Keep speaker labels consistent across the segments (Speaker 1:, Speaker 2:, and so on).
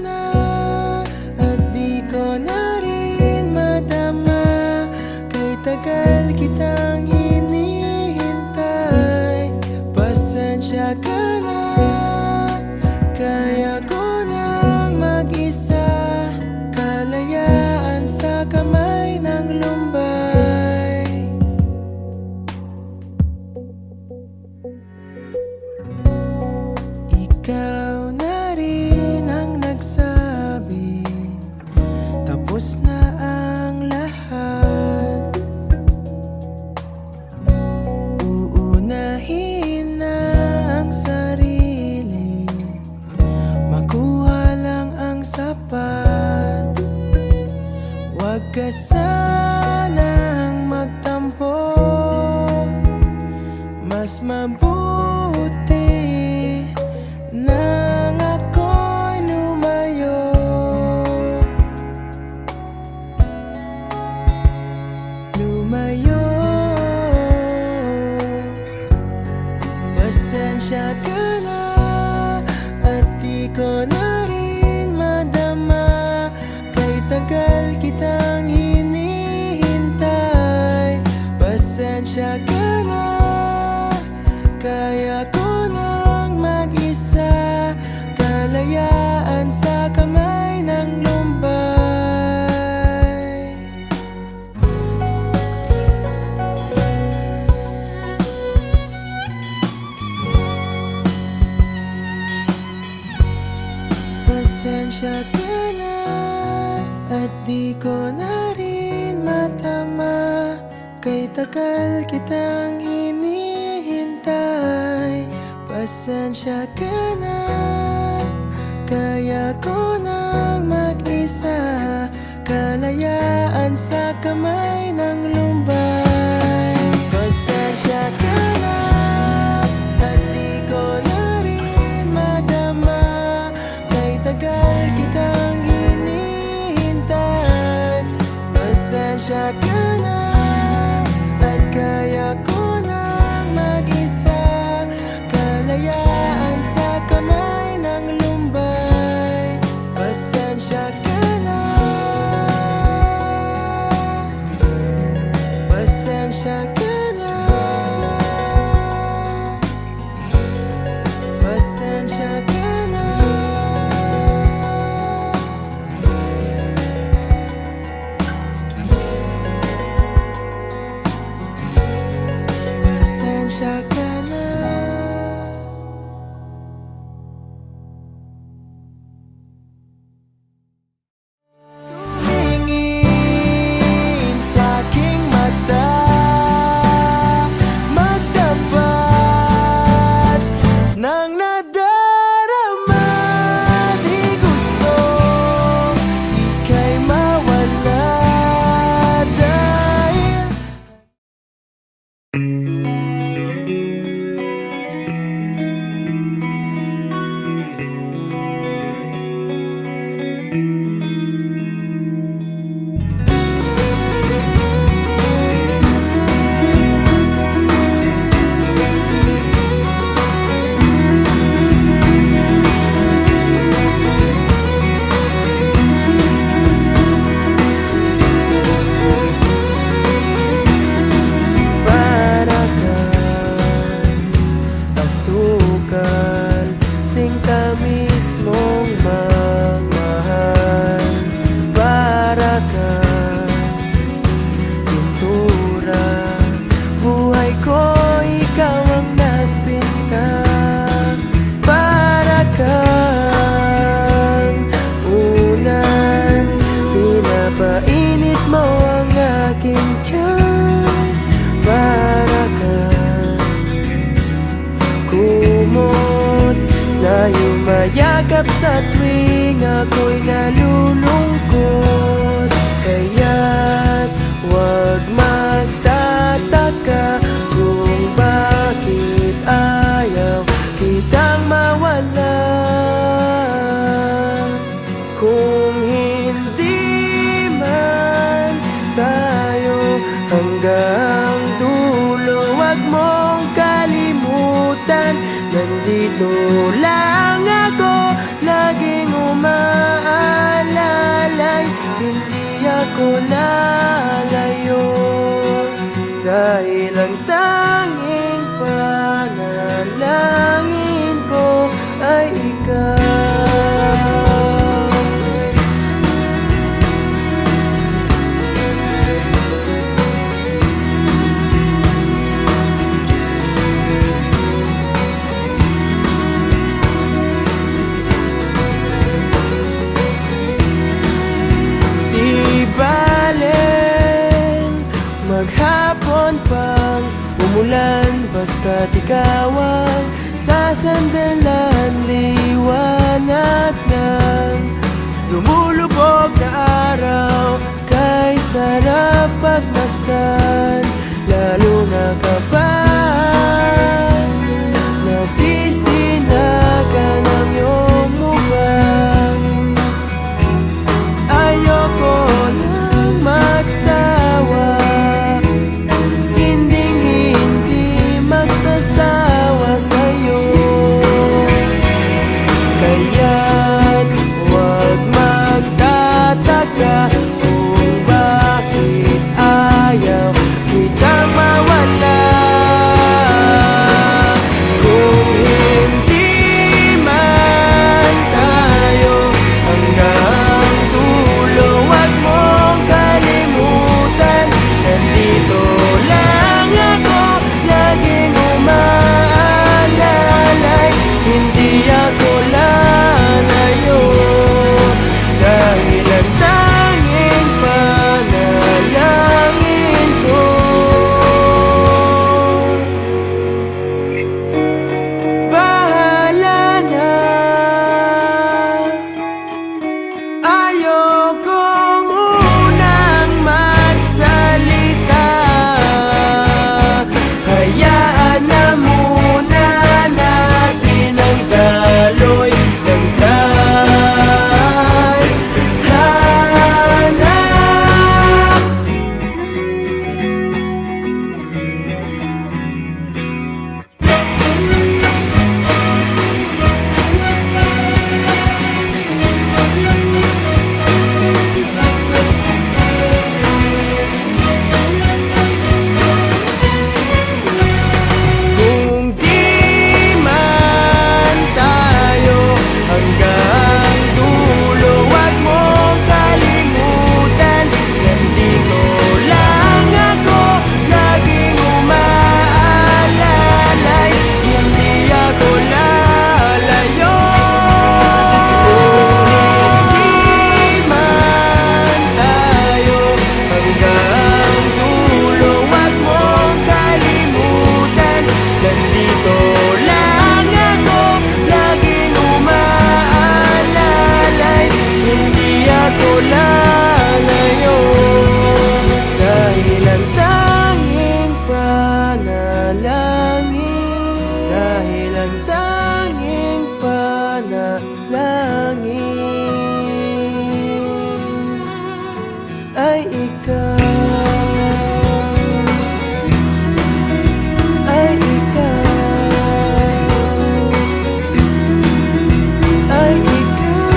Speaker 1: na at di ko na rin madama. Kay tagal kitang hinihintay, pasensya ka na. Kaya ko nang mag-isa, kalayaan sa kamay ng lumbay. Ikaw na rin ang nagsabi, tapos na ang lahat. Uunahin na ang sarili, makuha lang ang sapat. Huwag ka sanang magtampo, mas mabuti nang ako'y lumayo. Lumayo. Pasensya ka na at di ko na rin madama. Kay tagal kitang hinihintay, pasensya ka na. Kaya ko nang mag-isa, kalayaan sa kamay ng lumbay. Pasensya ka na at di ko na rin matama. Kay tagal kitang hinihintay, pasensya ka na. Kaya ko nang mag-isa, kalayaan sa kamay ng lumbay. Pasensya ka na at di ko na rin madama. Kay tagal kitang hinihintay, pasensya ka na. At kaya ko nang mag-isa, kalayaan sa kamay ng lumbay. Pasensya ka na. Pasensya ka na. Pasensya ka na. Pasensya ka na. Tumingin sa'king mata, magtapat ng nadarama. Di gusto ika'y mawala dahil para kang asukal, sinta mismong magmahal. Para kang pintura, buhay ko ikaw ang nagpinta. Para kang ulan, pinapainit mo ang aking tiyan. Para kang kumot na yumayakap sa tuwing ako'y nalulungkot. Kaya't huwag magtataka kung bakit ayaw kitang mawala. Kung hindi man tayo hanggang dulo, huwag mong kalimutan, nandito lang ako laging umaasa. ako lalayo, dahil ang tanging panalangin ko ay ikaw. Maghapon pang umulan, basta't ikaw ang sasandalan. Liwanag ng lumulubog na araw, kay sarap pagmasdan, lalo na kapag nasisinagan ang iyong mukha. Ayoko nang magsawa, kaya't huwag magtataka kung bakit ayaw kita mawala. Kung hindi man tayo hanggang dulo, huwag mong kalimutan, nandito lang ako, laging umaalalay. Hindi ako lalayo, dahil ang tanging panalangin ko bahala na. Ayoko munang magsalita, hayaan na muna natin ang daloy ng tadhana. Kung di man tayo hanggang dulo, huwag mong kalimutan, nandito lang ako, laging umaalalay. Hindi ako lalayo. Kung di man tayo hanggang dulo, huwag mong kalimutan, nandito lang ako, laging umaalalay. Hindi ako lalayo, dahil ang tanging panalangin, dahil ang tanging panalangin ay ikaw. Ay ikaw, ay ikaw,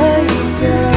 Speaker 1: ay ikaw.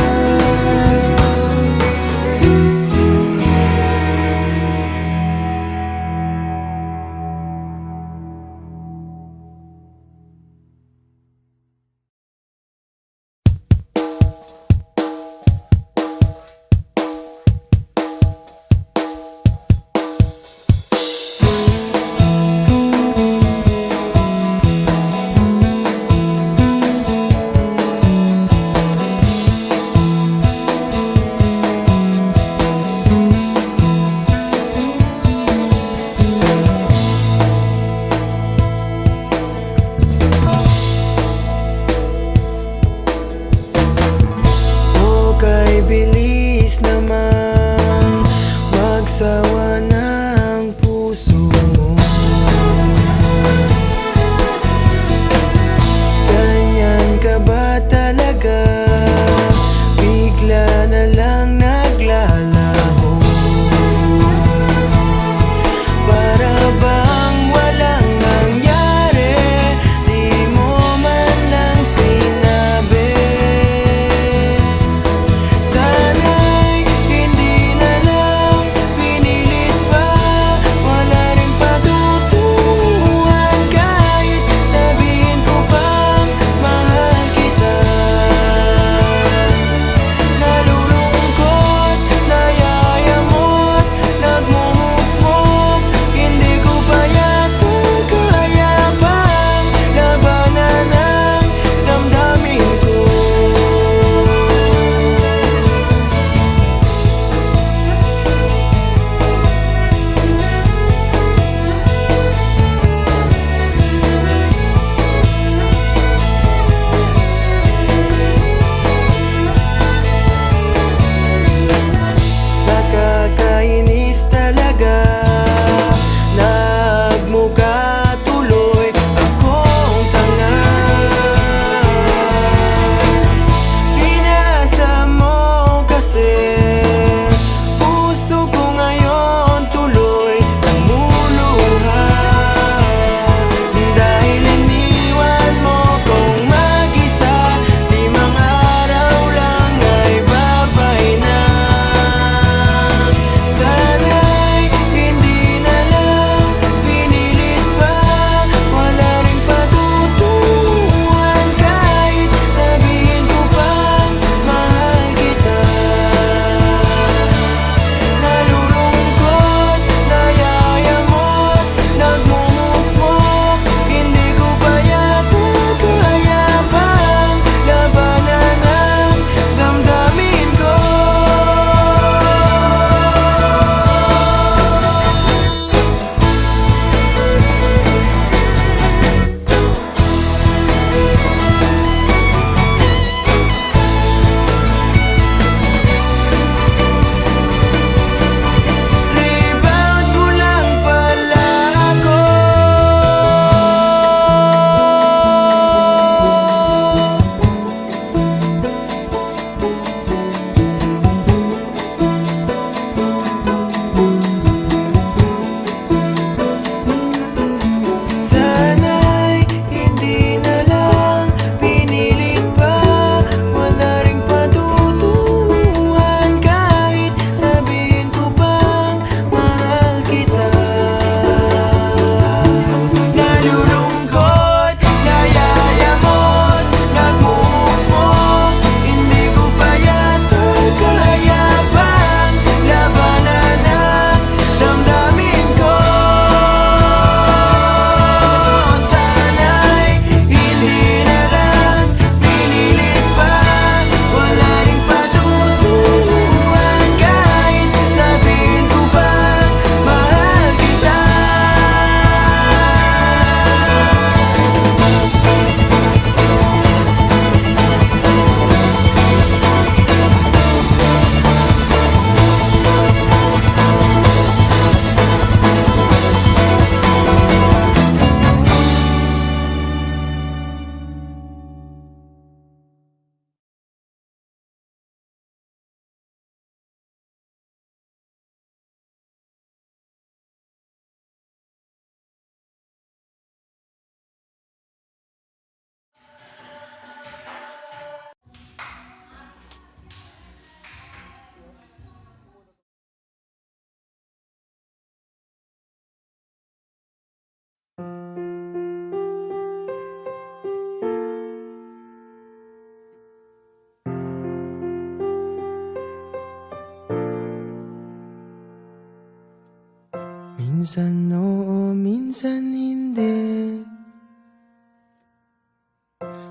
Speaker 1: Minsan oo, minsan hindi.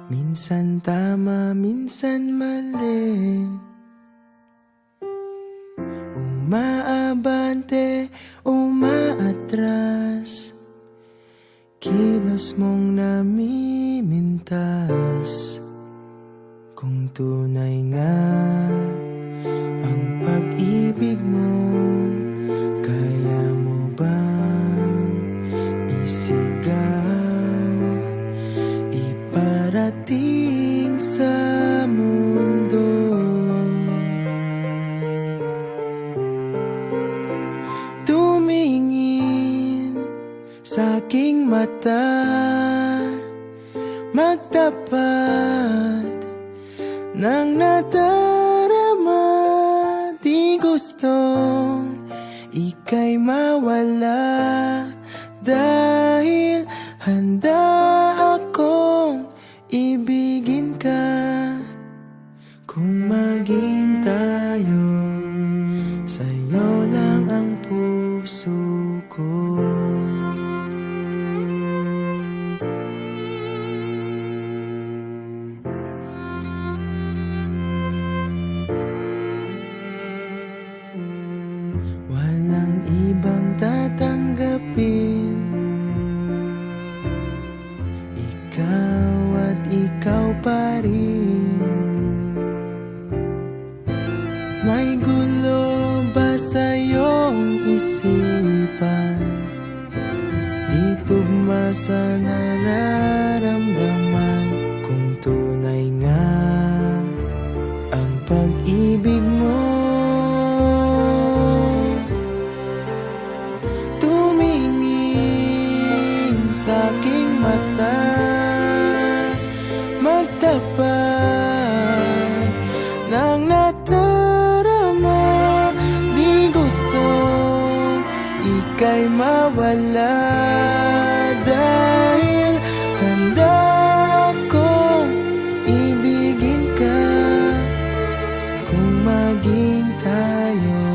Speaker 1: Minsan tama, minsan mali. Umaabante, umaatras. Kilos mong namimintas. Kung tunay nga ang pag-ibig mo, kaya mo bang isigaw, iparating sa mundo? Tumingin sa aking mata, magtapat ng nadarama. Di gustong ika'y mawala, dahil handa akong ibigin ka. Kung maging tayo, sa'yo lang ang puso ko. Walang ibang tatanggapin, ikaw at ikaw pa rin. May gulo ba sa iyong isipan? Di tugma sa nararamdaman. Kung tunay nga ang pag-ibig mo, sa aking mata, magtapat ng nadarama. Di gusto ika'y mawala, dahil handa akong ibigin ka. Kung maging tayo,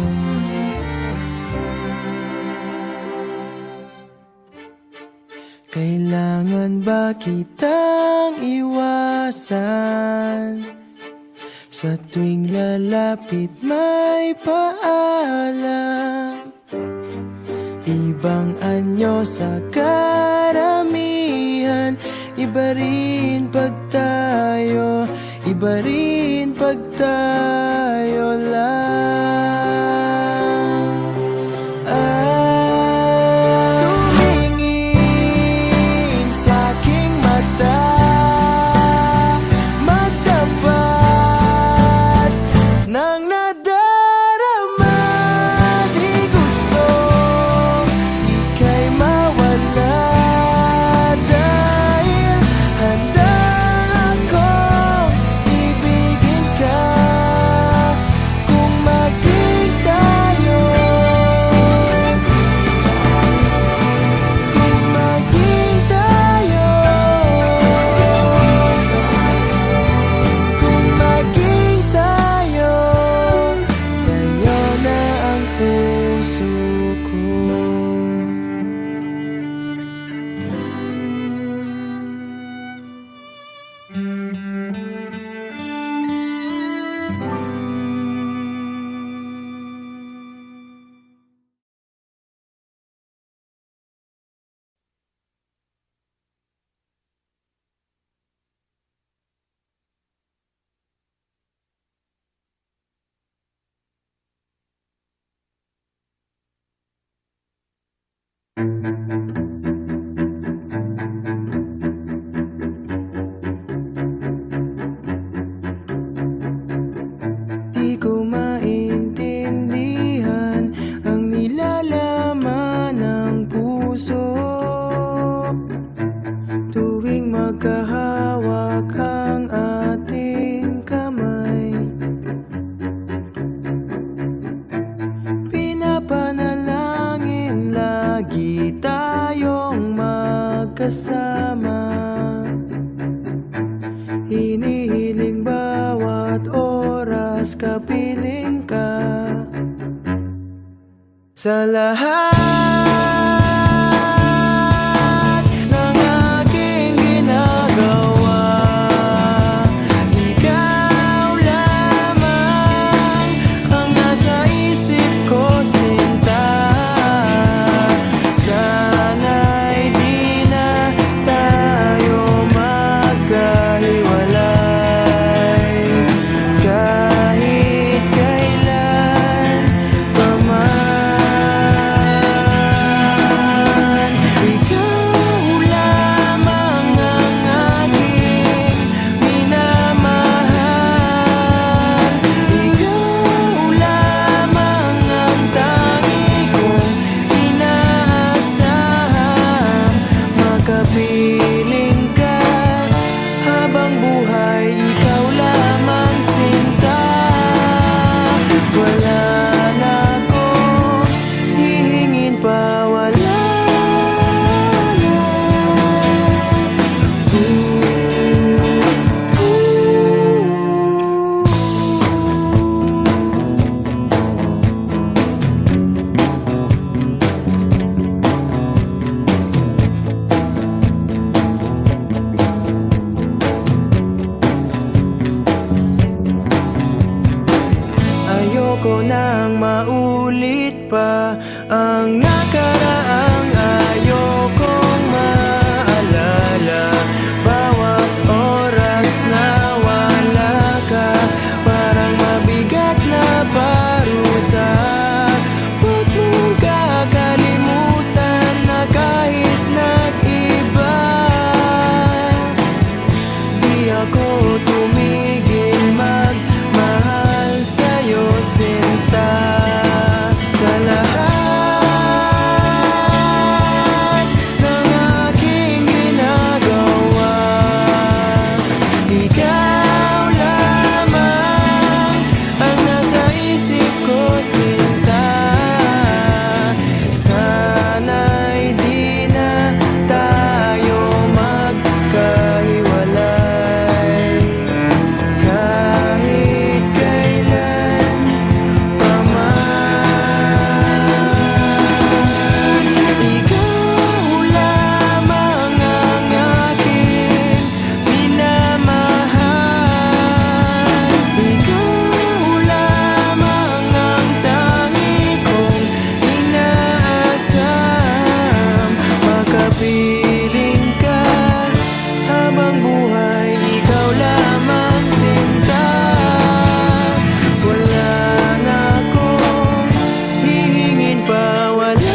Speaker 1: kailangan ba kitang iwasan? Sa tuwing lalapit may paalam, ibang anyo sa karamihan. Iba rin pag tayo, iba rin pag tayo lang. Tumingin sa aking mata, magtapat ng nadarama. Di gusto ika'y mawala, dahil handa akong ibigin ka. Kung maging tayo, kung maging tayo, kung maging tayo, sa'yo na ang puso ko. Di ko maintindihan ang nilalaman ng puso tuwing magkahawak ang ating kamay. Pinapanalangin lagi tayong magkasama. Hinihiling bawat oras kapiling ka. Sa lahat Ayoko nang maulit pa ang nakaraang ayokong maalala. Bawat oras na wala ka, parang mabigat na parusa. Huwag mong kakalimutan na kahit nag-iba, di ako tumigil magmahal sa'yo, sinta. Sa lahat ng aking ginagawa, ikaw lamang ang nasa isip ko, sinta. Sana'y di na tayo magkahiwalay kahit kailan pa man. Ikaw lamang ang aking minamahal. Ikaw lamang ang tangi kong inaasam. Makapiling ka habang buhay, ikaw lamang, sinta. Wala na akong hihingin pa, wala na.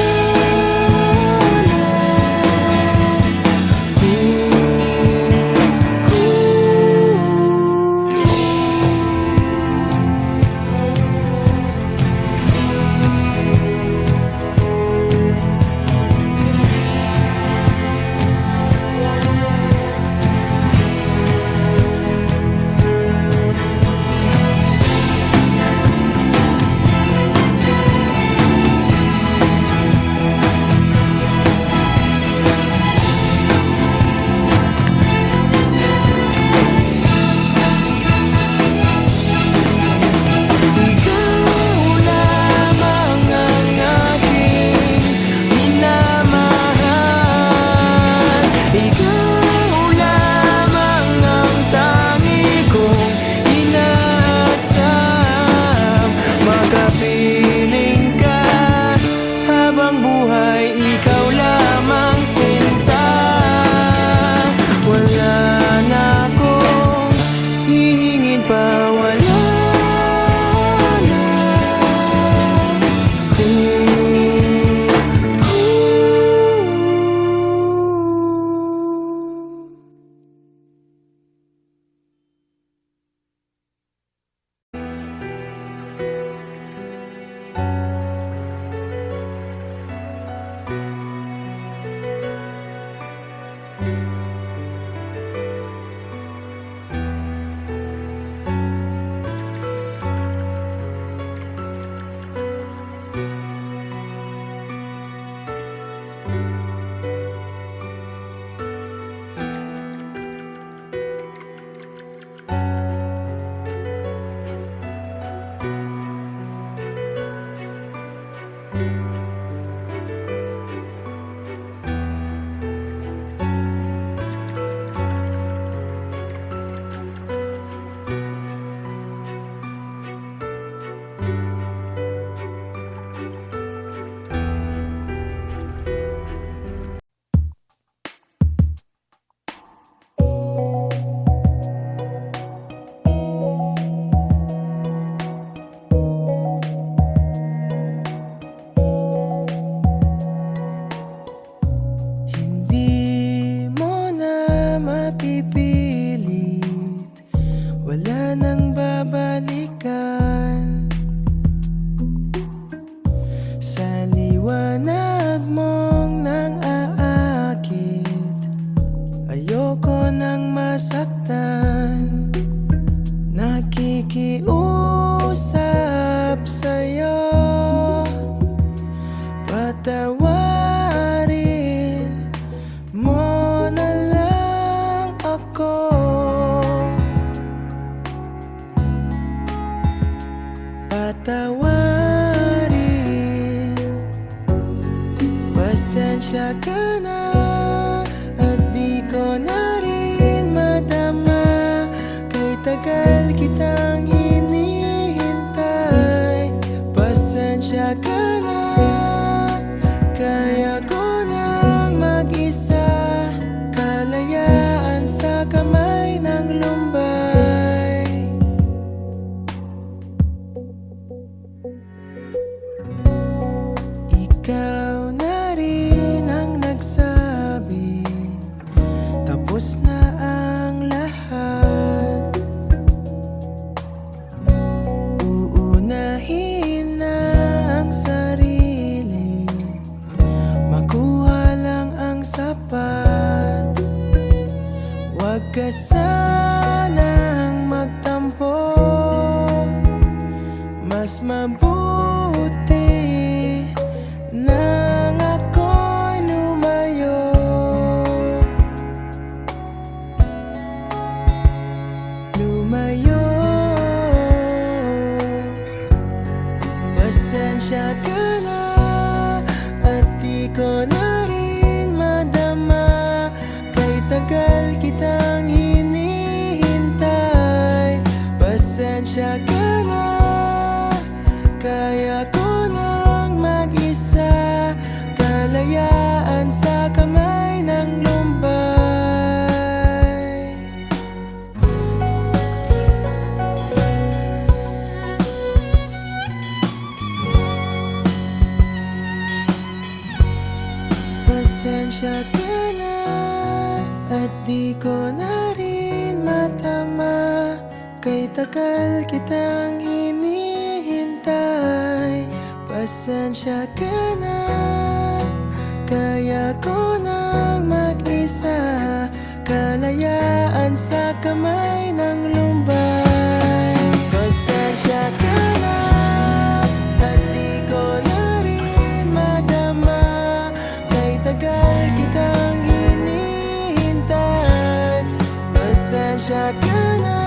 Speaker 1: Ikaw lamang ang aking minamahal. Ikaw lamang ang tangi kong inaasam. Makapiling ka habang buhay, ikaw lamang, sinta. Wala na akong hihingin pa, wala na. Hindi mo na mapipilit, wala nang babalikan. Sa liwanag mong nang aakit, ayoko nang masaktan. Nakikiusap sa'yo, patawarin mo na lang ako. Patawarin, pasensya ka na at di ko na rin madama. Kay tagal kitang hinihintay, sanang magtampo. Mas mabuti nang ako'y lumayo. Lumayo. Pasensya ka na at di ko na rin madama. Kay tagal kitang hinihintay. Pasensya ka na, kaya ko nang mag-isa. Kalayaan sa kamay ng lumbay. Pasensya ka na at di ko na rin matama. Kay tagal kitang hinihintay. Pasensya ka na, kaya ko nang mag-isa. Kalayaan sa kamay ng lumbay. Pasensya ka na at di ko na rin madama. Kay tagal kitang hinihintay. Pasensya ka na,